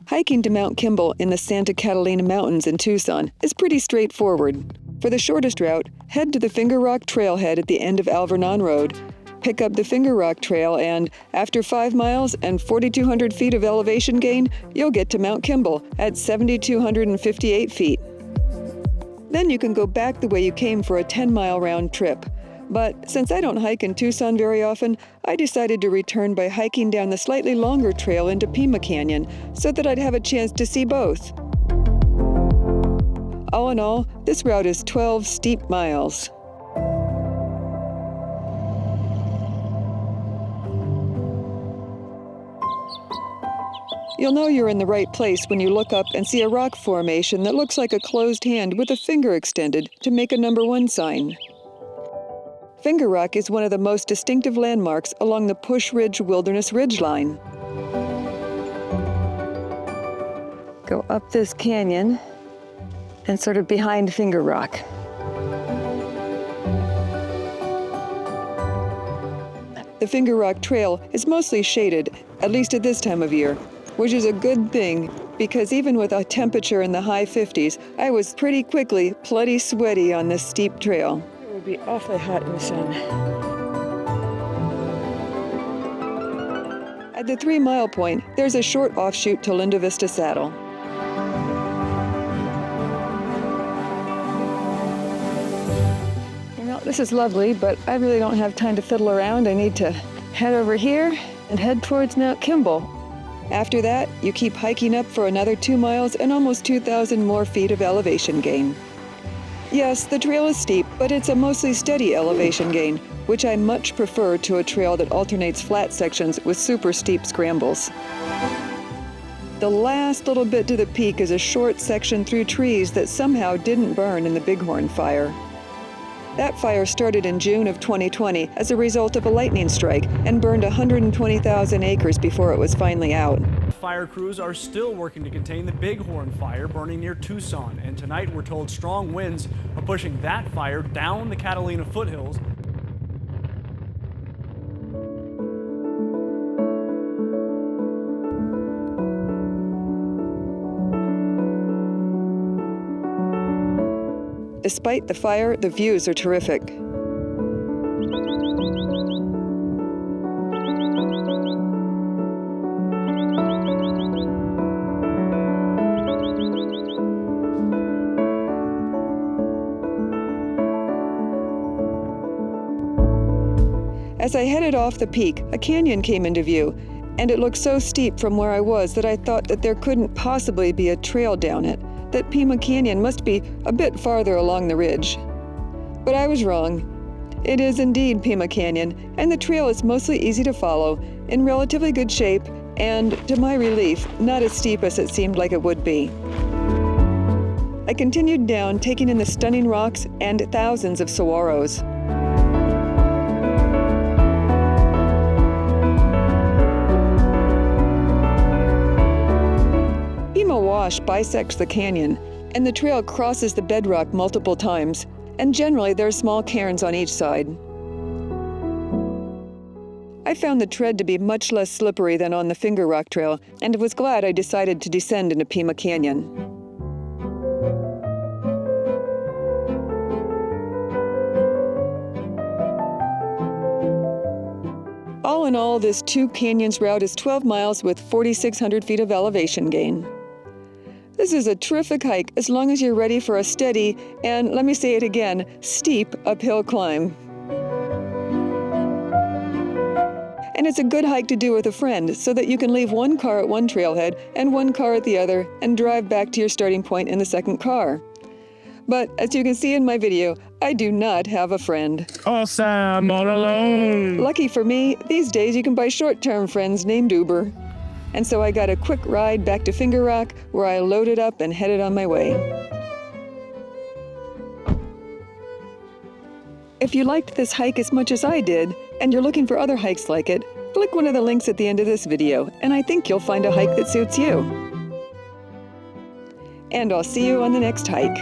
Hiking to Mount Kimball in the Santa Catalina Mountains in Tucson is pretty straightforward. For the shortest route, head to the Finger Rock Trailhead at the end of Alvernon Road, pick up the Finger Rock Trail, and after 5 miles and 4,200 feet of elevation gain, you'll get to Mount Kimball at 7,258 feet. Then you can go back the way you came for a 10-mile round trip. But since I don't hike in Tucson very often, I decided to return by hiking down the slightly longer trail into Pima Canyon so that I'd have a chance to see both. All in all, this route is 12 steep miles. You'll know you're in the right place when you look up and see a rock formation that looks like a closed hand with a finger extended to make a number 1 sign. Finger Rock is one of the most distinctive landmarks along the Push Ridge Wilderness Ridgeline. Go up this canyon and sort of behind Finger Rock. The Finger Rock Trail is mostly shaded, at least at this time of year, which is a good thing because even with a temperature in the high 50s, I was pretty quickly bloody sweaty on this steep trail. It would be awfully hot in the sun. At the 3-mile point, there's a short offshoot to Linda Vista Saddle. This is lovely, but I really don't have time to fiddle around. I need to head over here and head towards Mount Kimball. After that, you keep hiking up for another 2 miles and almost 2,000 more feet of elevation gain. Yes, the trail is steep, but it's a mostly steady elevation gain, which I much prefer to a trail that alternates flat sections with super steep scrambles. The last little bit to the peak is a short section through trees that somehow didn't burn in the Bighorn fire. That fire started in June of 2020 as a result of a lightning strike and burned 120,000 acres before it was finally out. Fire crews are still working to contain the Bighorn fire burning near Tucson, and tonight we're told strong winds are pushing that fire down the Catalina foothills. Despite the fire, the views are terrific. As I headed off the peak, a canyon came into view, and it looked so steep from where I was that I thought that there couldn't possibly be a trail down it, that Pima Canyon must be a bit farther along the ridge. But I was wrong. It is indeed Pima Canyon, and the trail is mostly easy to follow, in relatively good shape, and, to my relief, not as steep as it seemed like it would be. I continued down, taking in the stunning rocks and thousands of saguaros. Pima Wash bisects the canyon, and the trail crosses the bedrock multiple times, and generally there are small cairns on each side. I found the tread to be much less slippery than on the Finger Rock Trail, and was glad I decided to descend into Pima Canyon. All in all, this Two Canyons route is 12 miles with 4,600 feet of elevation gain. This is a terrific hike as long as you're ready for a steady, and let me say it again, steep uphill climb. And it's a good hike to do with a friend so that you can leave one car at one trailhead and one car at the other and drive back to your starting point in the second car. But as you can see in my video, I do not have a friend. Awesome, all alone. Lucky for me, these days you can buy short-term friends named Uber. And so I got a quick ride back to Finger Rock, where I loaded up and headed on my way. If you liked this hike as much as I did, and you're looking for other hikes like it, click one of the links at the end of this video, and I think you'll find a hike that suits you. And I'll see you on the next hike.